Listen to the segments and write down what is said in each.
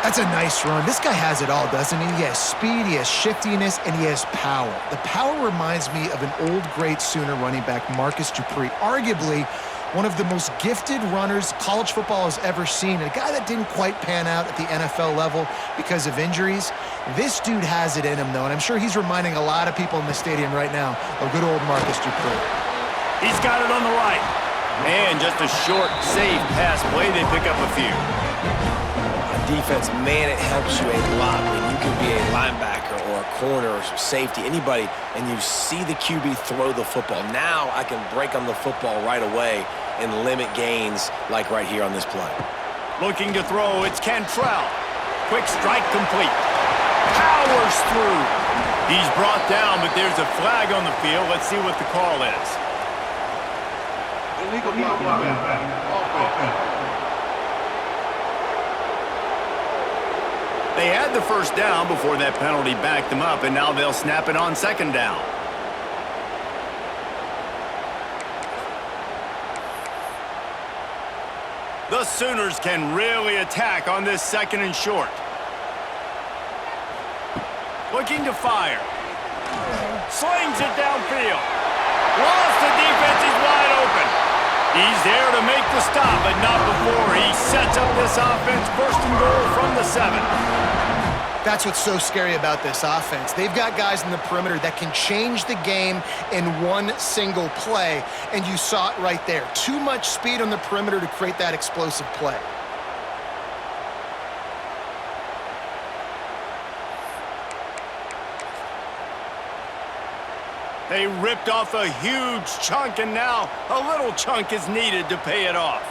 That's a nice run. This guy has it all, doesn't he? He has speed, he has shiftiness, and he has power. The power reminds me of an old great Sooner running back, Marcus Dupree, arguably one of the most gifted runners college football has ever seen. A guy that didn't quite pan out at the NFL level because of injuries. This dude has it in him, though, and I'm sure he's reminding a lot of people in the stadium right now of good old Marcus Dupree. He's got it on the right. And just a short, safe pass play. They pick up a few. Defense, man, it helps you a lot when you can be a linebacker or a corner or safety, anybody, and you see the QB throw the football. Now I can break on the football right away and limit gains like right here on this play. Looking to throw, it's Cantrell. Quick strike complete. Powers through. He's brought down, but there's a flag on the field. Let's see what the call is. Illegal offense. They had the first down before that penalty backed them up, and now they'll snap it on second down. The Sooners can really attack on this second and short. Looking to fire. Slings it downfield. Lost the defense is wide open. He's there to make the stop, but not before he sets up this offense first and goal from the 7. That's what's so scary about this offense. They've got guys in the perimeter that can change the game in one single play, and you saw it right there. Too much speed on the perimeter to create that explosive play. They ripped off a huge chunk, and now a little chunk is needed to pay it off.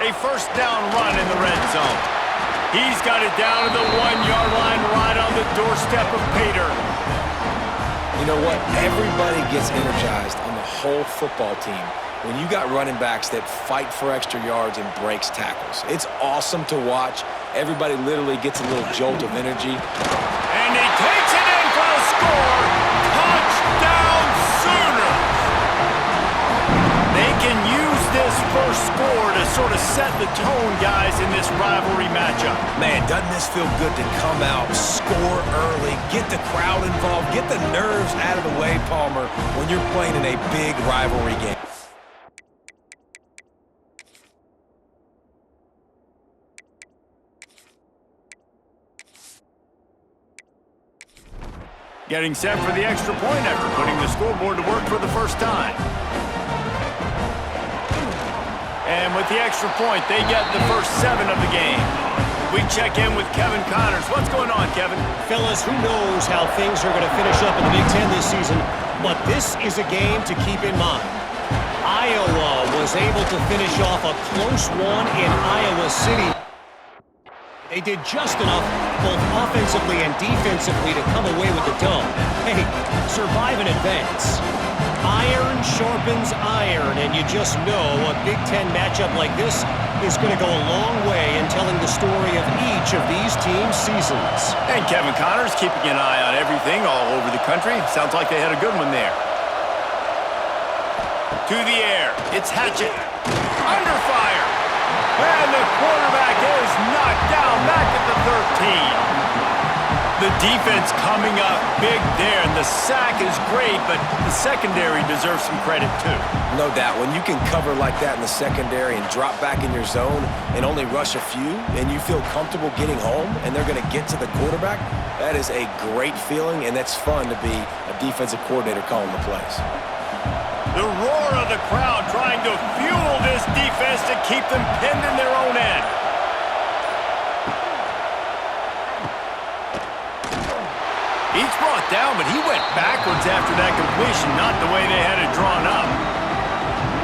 A first down run in the red zone. He's got it down to the 1-yard line right on the doorstep of Pater. You know what? Everybody gets energized on the whole football team when you got running backs that fight for extra yards and breaks tackles. It's awesome to watch. Everybody literally gets a little jolt of energy. And he takes it in for the score. Touchdown Sooners! They can use this first score to sort of set the tone, guys, in this rivalry matchup. Man, doesn't this feel good to come out, score early, get the crowd involved, get the nerves out of the way, Palmer, when you're playing in a big rivalry game. Getting set for the extra point after putting the scoreboard to work for the first time. And with the extra point, they get the first 7 of the game. We check in with Kevin Connors. What's going on, Kevin? Fellas, who knows how things are going to finish up in the Big Ten this season, but this is a game to keep in mind. Iowa was able to finish off a close one in Iowa City. They did just enough, both offensively and defensively, to come away with the dub. Hey, survive and advance. Iron sharpens iron, and you just know a Big Ten matchup like this is going to go a long way in telling the story of each of these teams' seasons. And Kevin Connors keeping an eye on everything all over the country. Sounds like they had a good one there. To the air. It's Hatchett. Under fire. And the quarterback is knocked down back at the 13. The defense coming up big there, and the sack is great, but the secondary deserves some credit too. No doubt. When you can cover like that in the secondary and drop back in your zone and only rush a few, and you feel comfortable getting home, and they're going to get to the quarterback, that is a great feeling, and that's fun to be a defensive coordinator calling the plays. The roar of the crowd trying to fuel this defense to keep them pinned in their own end. He's brought down, but he went backwards after that completion, not the way they had it drawn up.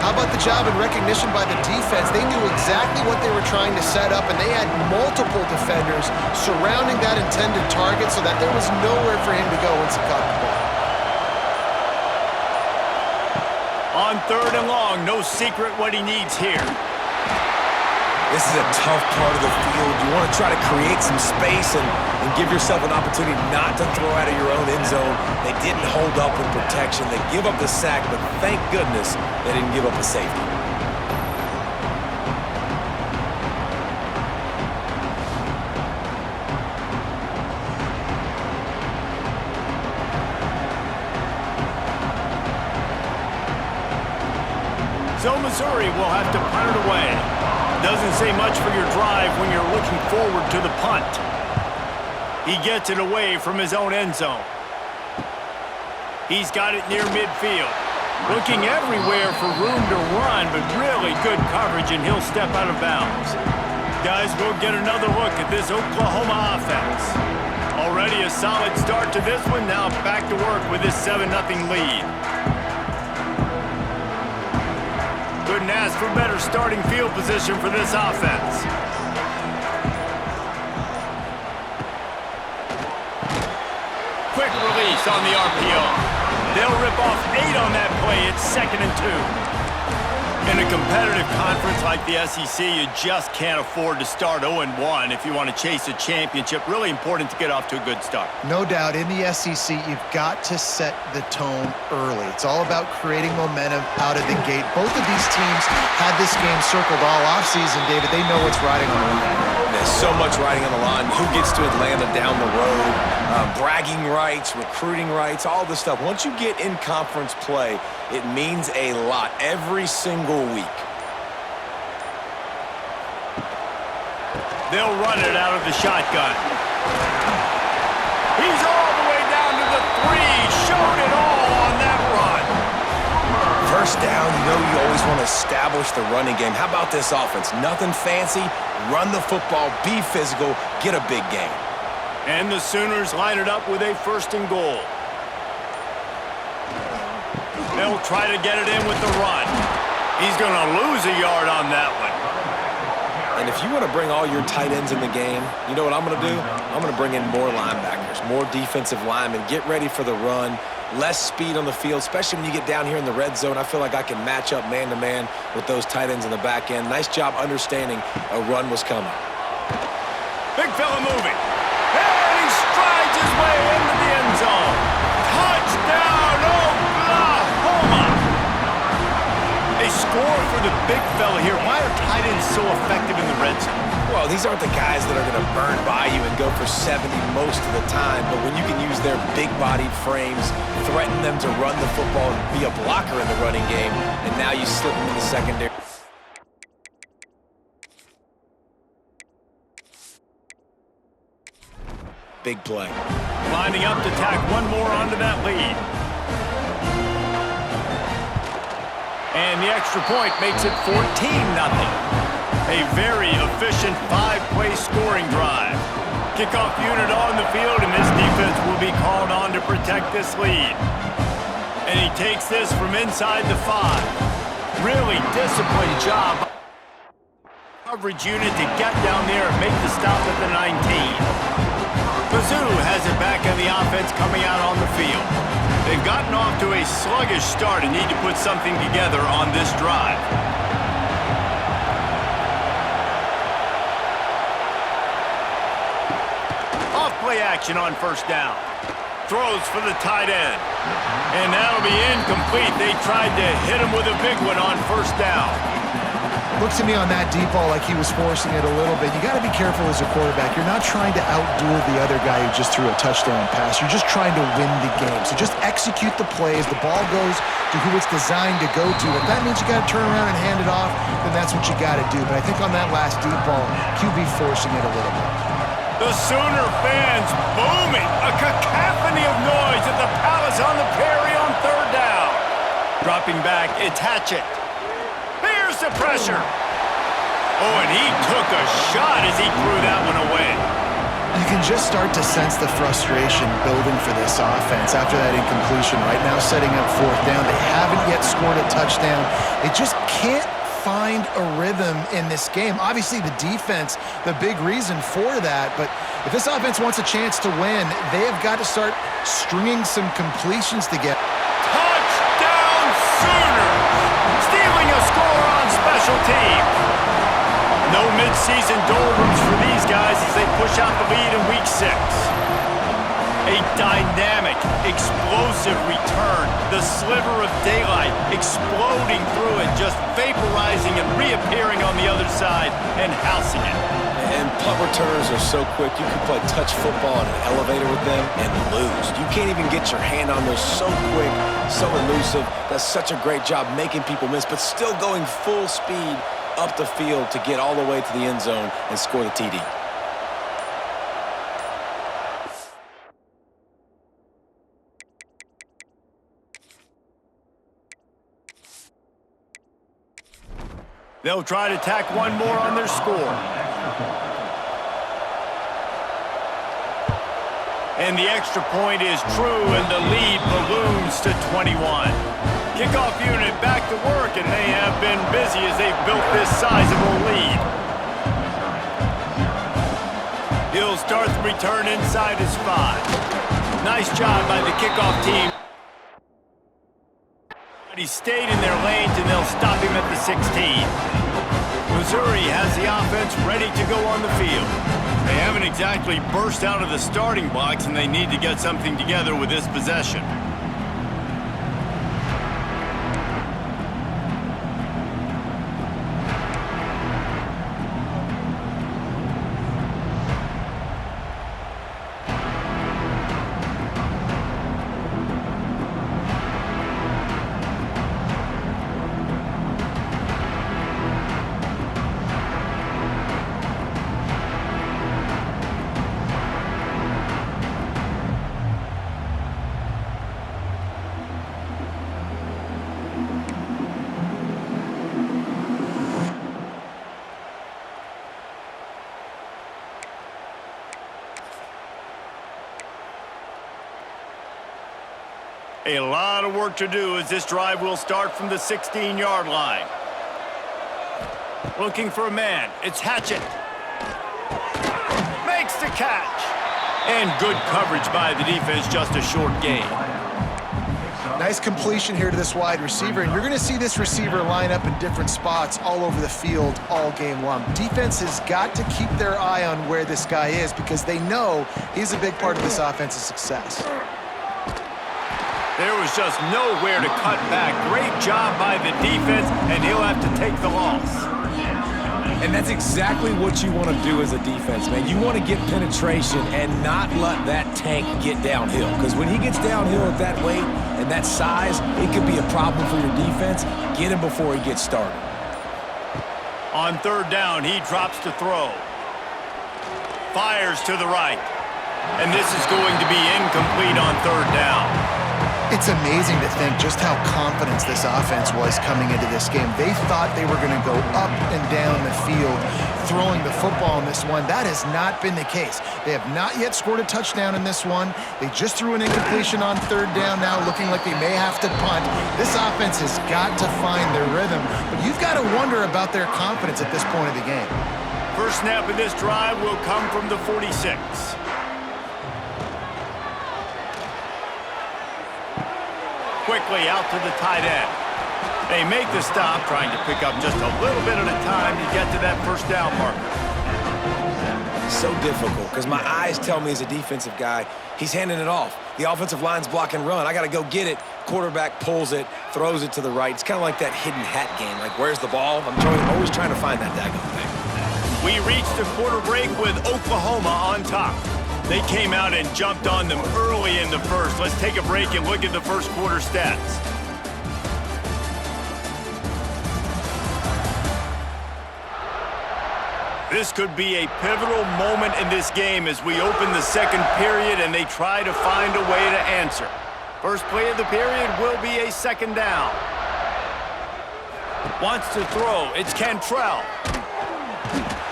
How about the job and recognition by the defense? They knew exactly what they were trying to set up, and they had multiple defenders surrounding that intended target so that there was nowhere for him to go once he caught the ball. On 3rd and long, no secret what he needs here. This is a tough part of the field. You want to try to create some space and give yourself an opportunity not to throw out of your own end zone. They didn't hold up with protection. They give up the sack, but thank goodness they didn't give up a safety. Missouri will have to punt it away. Doesn't say much for your drive when you're looking forward to the punt. He gets it away from his own end zone. He's got it near midfield. Looking everywhere for room to run, but really good coverage, and he'll step out of bounds. Guys, we'll get another look at this Oklahoma offense. Already a solid start to this one. Now back to work with this 7-0 lead. Couldn't ask for better starting field position for this offense. Quick release on the RPO. They'll rip off 8 on that play. It's 2nd and 2. In a competitive conference like the SEC, you just can't afford to start 0-1 if you want to chase a championship. Really important to get off to a good start. No doubt, in the SEC, you've got to set the tone early. It's all about creating momentum out of the gate. Both of these teams had this game circled all offseason, David. They know what's riding on the line. There's so much riding on the line. Who gets to Atlanta down the road? Bragging rights, recruiting rights, all this stuff. Once you get in conference play, it means a lot every single week. They'll run it out of the shotgun. He's all the way down to the 3. Showed it all on that run. First down, you always want to establish the running game. How about this offense? Nothing fancy. Run the football, be physical, get a big game. And the Sooners line it up with a 1st and goal. They'll try to get it in with the run. He's going to lose a yard on that one. And if you want to bring all your tight ends in the game, you know what I'm going to do? I'm going to bring in more linebackers, more defensive linemen, get ready for the run, less speed on the field, especially when you get down here in the red zone. I feel like I can match up man-to-man with those tight ends in the back end. Nice job understanding a run was coming. Big fella moving. And he strides his way into the end zone. Touchdown, Oklahoma! A score for the big fella here. Why are tight ends so effective in the red zone? Well, these aren't the guys that are going to burn by you and go for 70 most of the time, but when you can use their big-bodied frames, threaten them to run the football and be a blocker in the running game, and now you slip them in the secondary. Big play. Lining up to tack one more onto that lead. And the extra point makes it 14-0. A very efficient 5-play scoring drive. Kickoff unit on the field, and this defense will be called on to protect this lead. And he takes this from inside the 5. Really disciplined job. Coverage unit to get down there and make the stop at the 19. Mizzou has it back on the offense coming out on the field. They've gotten off to a sluggish start and need to put something together on this drive. Off-play action on 1st down. Throws for the tight end. And that'll be incomplete. They tried to hit him with a big one on 1st down. Looks to me on that deep ball like he was forcing it a little bit. You got to be careful as a quarterback. You're not trying to outduel the other guy who just threw a touchdown pass. You're just trying to win the game. So just execute the plays. The ball goes to who it's designed to go to. If that means you got to turn around and hand it off, then that's what you got to do. But I think on that last deep ball, QB forcing it a little bit. The Sooner fans booming. A cacophony of noise at the Palace on the Prairie on 3rd down. Dropping back, it's Hatchett. Here's the pressure. Oh, and he took a shot as he threw that one away. You can just start to sense the frustration building for this offense after that incompletion. Right now setting up 4th down. They haven't yet scored a touchdown. They just can't find a rhythm in this game. Obviously, the defense, the big reason for that. But if this offense wants a chance to win, they have got to start stringing some completions together. Touchdown, Sooners! Stealing a score on special teams. No mid-season doldrums for these guys as they push out the lead in Week 6. A dynamic, explosive return. The sliver of daylight exploding through it, just vaporizing and reappearing on the other side and housing it. And Punt returners are so quick, you can play touch football in an elevator with them and lose. You can't even get your hand on those. So quick, so elusive. Does such a great job making people miss, but still going full speed up the field to get all the way to the end zone and score the TD. They'll try to tack one more on their score. And the extra point is true, and the lead balloons to 21. Kickoff unit back to work, and they have been busy as they've built this sizable lead. He'll start the return inside his 5. Nice job by the kickoff team. He stayed in their lanes, and they'll stop him at the 16. Missouri has the offense ready to go on the field. They haven't exactly burst out of the starting blocks, and they need to get something together with this possession. A lot of work to do as this drive will start from the 16-yard line. Looking for a man. It's Hatchett. Makes the catch. And good coverage by the defense, just a short gain. Nice completion here to this wide receiver, and you're going to see this receiver line up in different spots all over the field all game long. Defense has got to keep their eye on where this guy is because they know he's a big part of this offense's success. There was just nowhere to cut back. Great job by the defense, and he'll have to take the loss. And that's exactly what you want to do as a defense, man. You want to get penetration and not let that tank get downhill. Because when he gets downhill at that weight and that size, it could be a problem for your defense. Get him before he gets started. On third down, he drops to throw. Fires to the right. And this is going to be incomplete on third down. It's amazing to think just how confident this offense was coming into this game. They thought they were going to go up and down the field throwing the football in this one. That has not been the case. They have not yet scored a touchdown in this one. They just threw an incompletion on third down now, looking like they may have to punt. This offense has got to find their rhythm, but you've got to wonder about their confidence at this point of the game. First snap of this drive will come from the 46. Quickly out to the tight end. They make the stop, trying to pick up just a little bit at a time to get to that first down marker. So difficult because my eyes tell me as a defensive guy, he's handing it off. The offensive line's block and run. I got to go get it. Quarterback pulls it, throws it to the right. It's kind of like that hidden hat game. Like, where's the ball? I'm always trying to find that daggone thing. We reached the quarter break with Oklahoma on top. They came out and jumped on them early in the first. Let's take a break and look at the first quarter stats. This could be a pivotal moment in this game as we open the second period and they try to find a way to answer. First play of the period will be a second down. Wants to throw. It's Cantrell.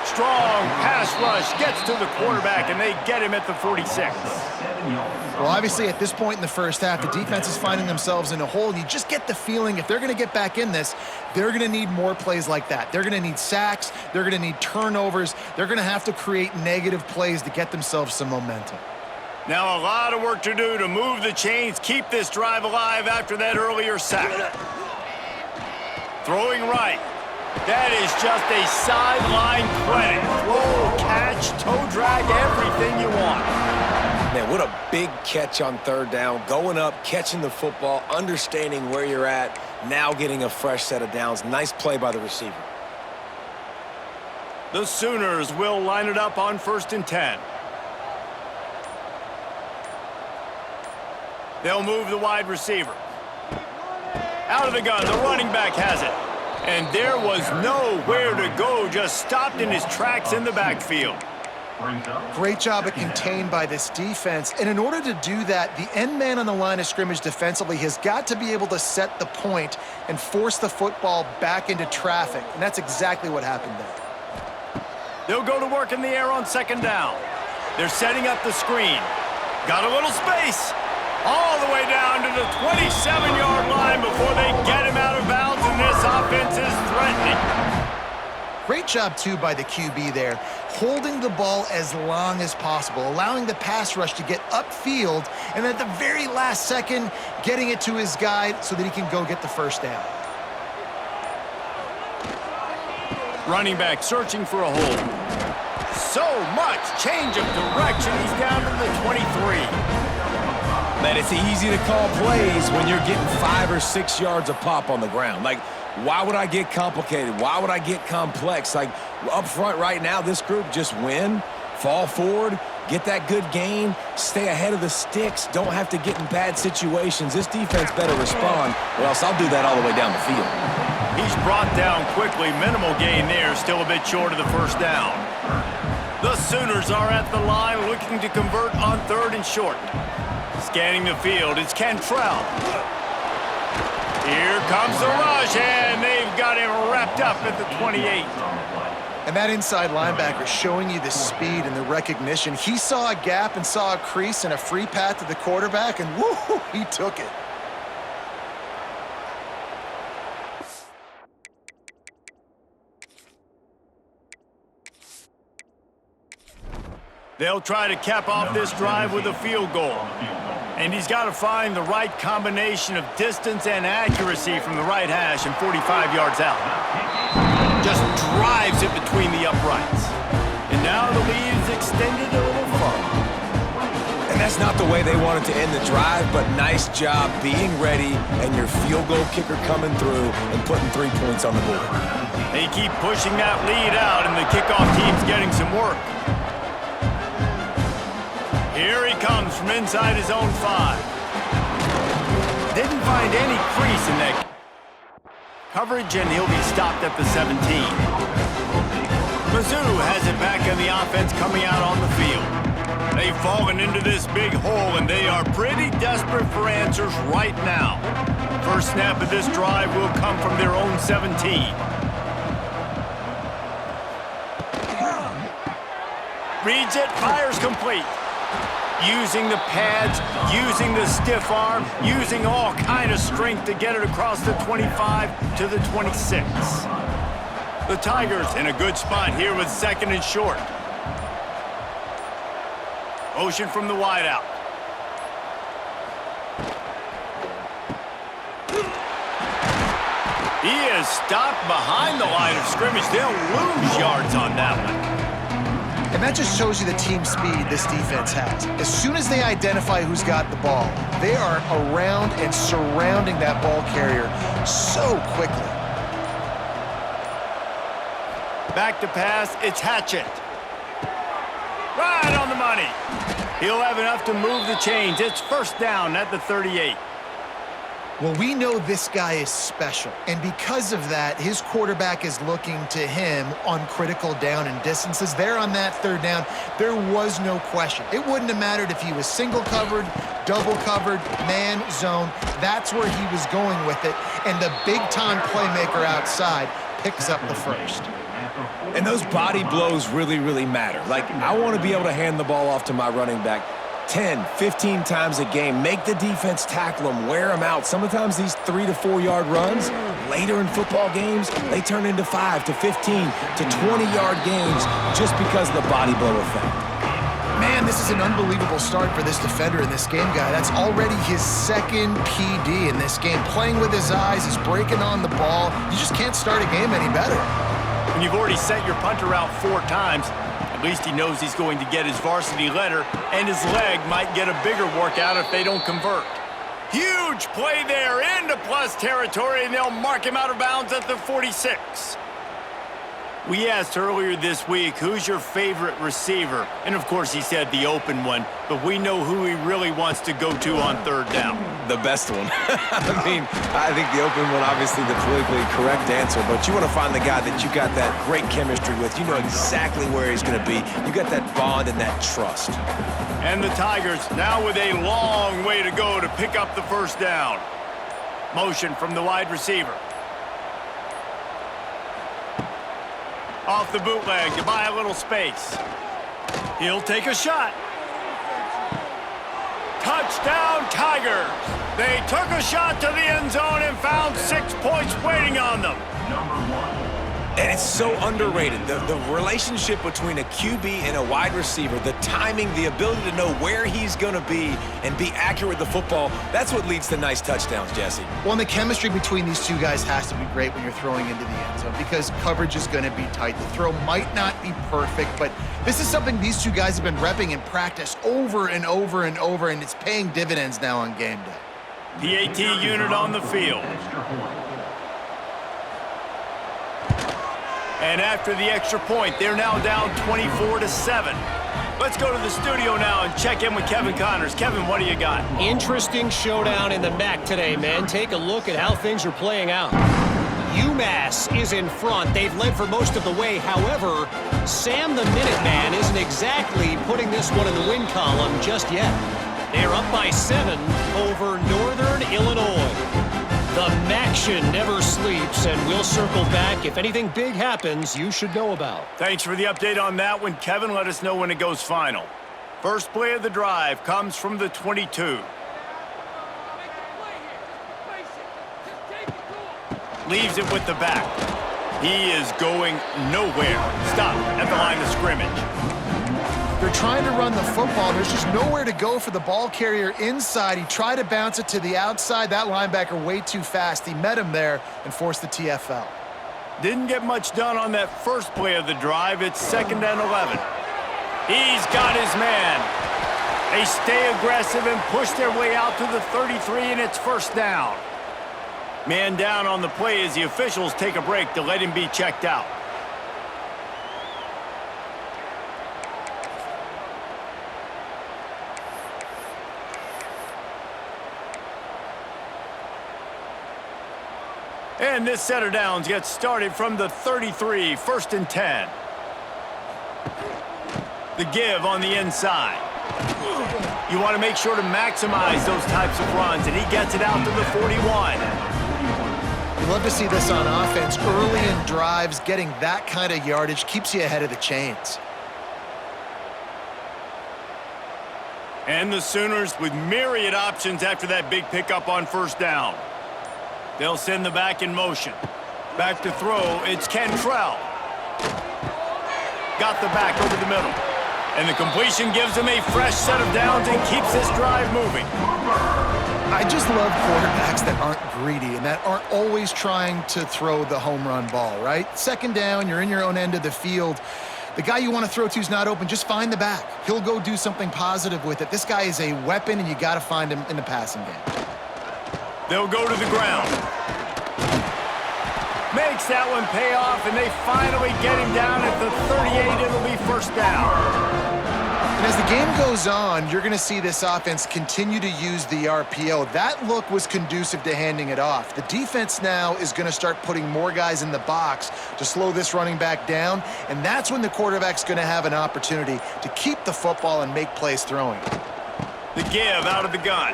Strong pass rush, gets to the quarterback, and they get him at the 46. Well, obviously, at this point in the first half, the defense is finding themselves in a hole. You just get the feeling if they're going to get back in this, they're going to need more plays like that. They're going to need sacks. They're going to need turnovers. They're going to have to create negative plays to get themselves some momentum. Now a lot of work to do to move the chains, keep this drive alive after that earlier sack. Throwing right. That is just a sideline credit. Throw, catch, toe drag, everything you want. Man, what a big catch on third down. Going up, catching the football, understanding where you're at, now getting a fresh set of downs. Nice play by the receiver. The Sooners will line it up on 1st and 10. They'll move the wide receiver. Out of the gun, the running back has it. And there was nowhere to go, just stopped in his tracks in the backfield. Great job at contained by this defense. And in order to do that, the end man on the line of scrimmage defensively has got to be able to set the point and force the football back into traffic. And that's exactly what happened there. They'll go to work in the air on 2nd down. They're setting up the screen. Got a little space. All the way down to the 27-yard line before they get him out of bounds, and this offense is threatening. Great job, too, by the QB there, holding the ball as long as possible, allowing the pass rush to get upfield, and at the very last second, getting it to his guy so that he can go get the 1st down. Running back searching for a hole. So much change of direction. He's down to the 23. Man, it's easy to call plays when you're getting 5 or 6 yards a pop on the ground. Like, why would I get complicated? Why would I get complex? Like, up front right now, this group just win, fall forward, get that good gain, stay ahead of the sticks, don't have to get in bad situations. This defense better respond, or else I'll do that all the way down the field. He's brought down quickly. Minimal gain there, still a bit short of the 1st down. The Sooners are at the line looking to convert on 3rd and short. Scanning the field, it's Cantrell. Here comes the rush, and they've got him wrapped up at the 28. And that inside linebacker showing you the speed and the recognition. He saw a gap and saw a crease and a free path to the quarterback, and woo, he took it. They'll try to cap off this drive with a field goal. And he's got to find the right combination of distance and accuracy from the right hash and 45 yards out. Just drives it between the uprights. And now the lead is extended a little further. And that's not the way they wanted to end the drive, but nice job being ready and your field goal kicker coming through and putting 3 points on the board. They keep pushing that lead out, and the kickoff team's getting some work. Here he comes from inside his own 5. Didn't find any crease in that coverage, and he'll be stopped at the 17. Mizzou has it back in the offense coming out on the field. They've fallen into this big hole, and they are pretty desperate for answers right now. First snap of this drive will come from their own 17. Reads it, fires complete. Using the pads, using the stiff arm, using all kind of strength to get it across the 25 to the 26. The Tigers in a good spot here with 2nd and short. Motion from the wideout. He is stopped behind the line of scrimmage. They'll lose yards on that one. And that just shows you the team speed this defense has. As soon as they identify who's got the ball, they are around and surrounding that ball carrier so quickly. Back to pass, it's Hatchett. Right on the money. He'll have enough to move the chains. It's 1st down at the 38. Well, we know this guy is special, and because of that, his quarterback is looking to him on critical down and distances. There on that 3rd down, there was no question. It wouldn't have mattered if he was single covered, double covered, man, zone. That's where he was going with it, and the big-time playmaker outside picks up the 1st. And those body blows really, really matter. Like, I want to be able to hand the ball off to my running back 10, 15 times a game. Make the defense tackle them, wear them out. Sometimes these 3 to 4 yard runs, later in football games, they turn into 5 to 15 to 20-yard games just because of the body blow effect. Man, this is an unbelievable start for this defender in this game, guy. That's already his 2nd PD in this game. Playing with his eyes, he's breaking on the ball. You just can't start a game any better. When you've already sent your punter out 4 times, at least he knows he's going to get his varsity letter, and his leg might get a bigger workout if they don't convert. Huge play there into plus territory, and they'll mark him out of bounds at the 46. We asked earlier this week, who's your favorite receiver? And of course he said the open one, but we know who he really wants to go to on third down. The best one. I think the open one, obviously the politically correct answer, but you want to find the guy that you got that great chemistry with. You know exactly where he's going to be. You got that bond and that trust. And the Tigers now with a long way to go to pick up the first down. Motion from the wide receiver. Off the bootleg to buy a little space. He'll take a shot. Touchdown, Tigers! They took a shot to the end zone and found 6 points waiting on them. And it's so underrated. The relationship between a QB and a wide receiver, the timing, the ability to know where he's going to be and be accurate with the football, that's what leads to nice touchdowns, Jesse. Well, and the chemistry between these two guys has to be great when you're throwing into the end zone because coverage is going to be tight. The throw might not be perfect, but this is something these two guys have been repping in practice over and over and over, and it's paying dividends now on game day. PAT unit on the field. And after the extra point, they're now down 24-7. Let's go to the studio now and check in with Kevin Connors. Kevin, what do you got? Interesting showdown in the MAC today, man. Take a look at how things are playing out. UMass is in front. They've led for most of the way. However, Sam the Minuteman isn't exactly putting this one in the win column just yet. They're up by 7 over Northern Illinois. The MACtion never sleeps, and we'll circle back. If anything big happens, you should know about. Thanks for the update on that one, Kevin. Let us know when it goes final. First play of the drive comes from the 22. Leaves it with the back. He is going nowhere. Stop at the line of scrimmage. They're trying to run the football. There's just nowhere to go for the ball carrier inside. He tried to bounce it to the outside. That linebacker way too fast. He met him there and forced the TFL. Didn't get much done on that first play of the drive. It's 2nd and 11. He's got his man. They stay aggressive and push their way out to the 33, and it's first down. Man down on the play as the officials take a break to let him be checked out. And this set of downs gets started from the 33, 1st and 10. The give on the inside. You want to make sure to maximize those types of runs, and he gets it out to the 41. You love to see this on offense. Early in drives, getting that kind of yardage keeps you ahead of the chains. And the Sooners with myriad options after that big pickup on first down. They'll send the back in motion. Back to throw, it's Cantrell. Got the back over the middle. And the completion gives him a fresh set of downs and keeps this drive moving. I just love quarterbacks that aren't greedy and that aren't always trying to throw the home run ball, right? 2nd down, you're in your own end of the field. The guy you want to throw to is not open. Just find the back. He'll go do something positive with it. This guy is a weapon, and you got to find him in the passing game. They'll go to the ground. Makes that one pay off, and they finally get him down at the 38. It'll be first down. And as the game goes on, you're going to see this offense continue to use the RPO. That look was conducive to handing it off. The defense now is going to start putting more guys in the box to slow this running back down, and that's when the quarterback's going to have an opportunity to keep the football and make plays throwing. The give out of the gun.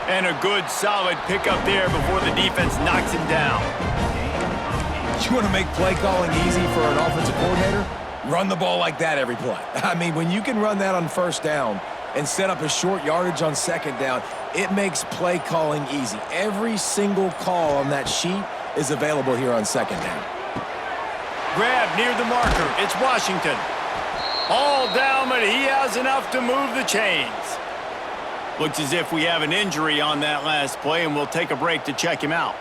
And a good, solid pickup there before the defense knocks him down. You want to make play calling easy for an offensive coordinator? Run the ball like that every play. I mean, when you can run that on first down and set up a short yardage on 2nd down, it makes play calling easy. Every single call on that sheet is available here on 2nd down. Grab near the marker. It's Washington. All down, but he has enough to move the chains. Looks as if we have an injury on that last play, and we'll take a break to check him out.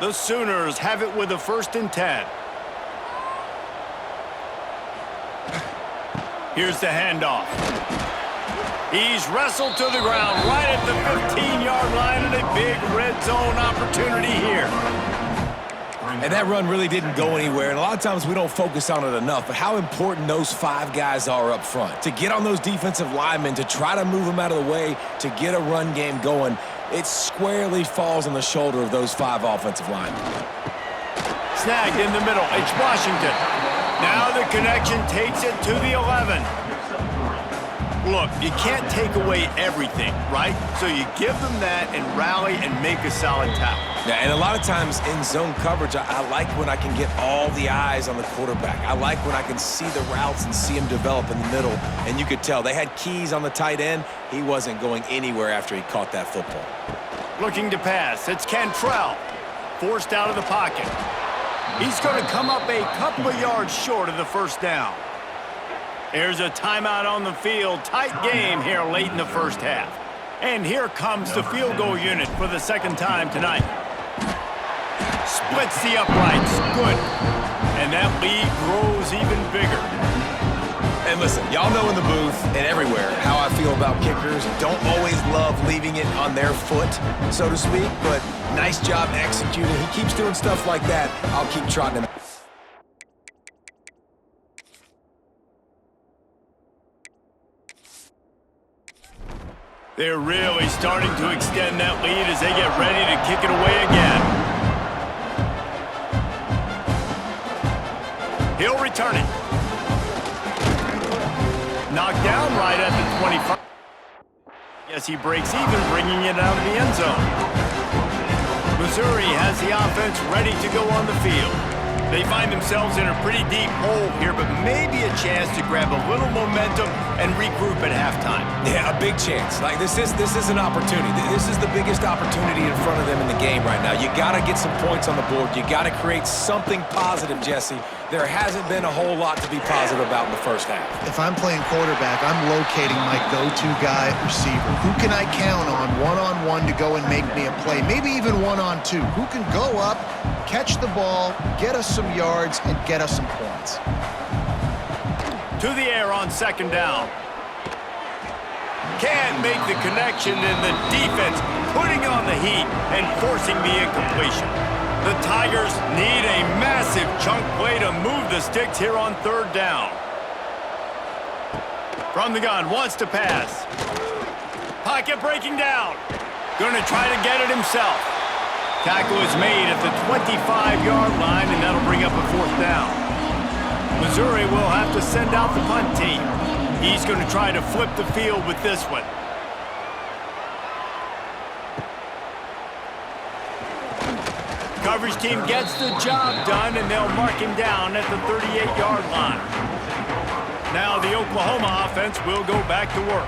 The Sooners have it with a 1st and 10. Here's the handoff. He's wrestled to the ground right at the 15-yard line, and a big red zone opportunity here. And that run really didn't go anywhere, and a lot of times we don't focus on it enough, but how important those 5 guys are up front. To get on those defensive linemen, to try to move them out of the way, to get a run game going, it squarely falls on the shoulder of those 5 offensive linemen. Snagged in the middle. It's Washington. Now the connection takes it to the 11. Look, you can't take away everything, right? So you give them that and rally and make a solid tackle. Yeah, and a lot of times in zone coverage, I like when I can get all the eyes on the quarterback. I like when I can see the routes and see him develop in the middle. And you could tell they had keys on the tight end. He wasn't going anywhere after he caught that football. Looking to pass. It's Cantrell. Forced out of the pocket. He's going to come up a couple of yards short of the first down. There's a timeout on the field. Tight game here late in the first half. And here comes the field goal unit for the second time tonight. Splits the uprights. Good. And that lead grows even bigger. And listen, y'all know in the booth and everywhere how I feel about kickers. Don't always love leaving it on their foot, so to speak, but nice job executing. He keeps doing stuff like that. I'll keep trotting him. They're really starting to extend that lead as they get ready to kick it away again. He'll return it. Knocked down right at the 25. Yes, he breaks even, bringing it out of the end zone. Missouri has the offense ready to go on the field. They find themselves in a pretty deep hole here, but maybe a chance to grab a little momentum and regroup at halftime. Yeah, a big chance. Like this is an opportunity. This is the biggest opportunity in front of them in the game right now. You got to get some points on the board. You got to create something positive, Jesse. There hasn't been a whole lot to be positive about in the first half. If I'm playing quarterback, I'm locating my go-to guy receiver. Who can I count on one-on-one to go and make me a play? Maybe even one-on-two. Who can go up, catch the ball, get us some yards, and get us some points? To the air on second down. Can't make the connection, and the defense putting on the heat and forcing the incompletion. The Tigers need a massive chunk play to move the sticks here on third down. From the gun, wants to pass. Pocket breaking down. Going to try to get it himself. Tackle is made at the 25-yard line, and that'll bring up a fourth down. Missouri will have to send out the punt team. He's going to try to flip the field with this one. Coverage team gets the job done, and they'll mark him down at the 38-yard line. Now the Oklahoma offense will go back to work.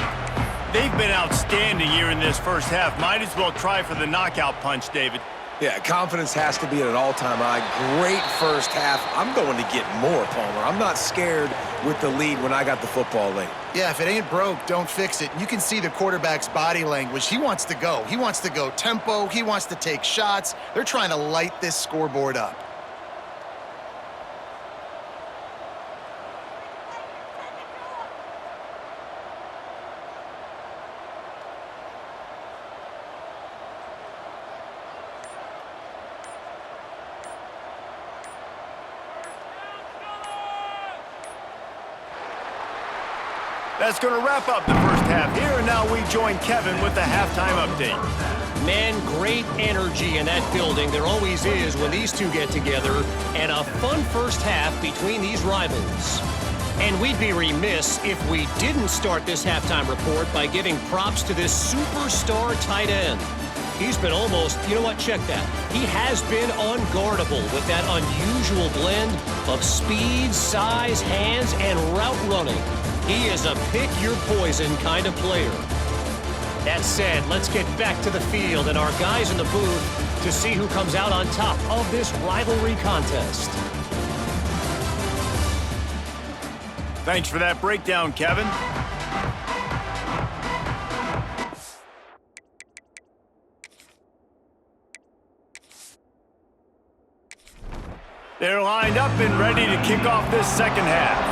They've been outstanding here in this first half. Might as well try for the knockout punch, David. Yeah, confidence has to be at an all-time high. Great first half. I'm going to get more, Palmer. I'm not scared with the lead when I got the football late. Yeah, if it ain't broke, don't fix it. You can see the quarterback's body language. He wants to go. He wants to go tempo. He wants to take shots. They're trying to light this scoreboard up. That's going to wrap up the first half here, and now we join Kevin with the halftime update. Man, great energy in that building. There always is when these two get together, and a fun first half between these rivals. And we'd be remiss if we didn't start this halftime report by giving props to this superstar tight end. He's been almost, you know what, check that. He has been unguardable with that unusual blend of speed, size, hands, and route running. He is a pick-your-poison kind of player. That said, let's get back to the field and our guys in the booth to see who comes out on top of this rivalry contest. Thanks for that breakdown, Kevin. They're lined up and ready to kick off this second half.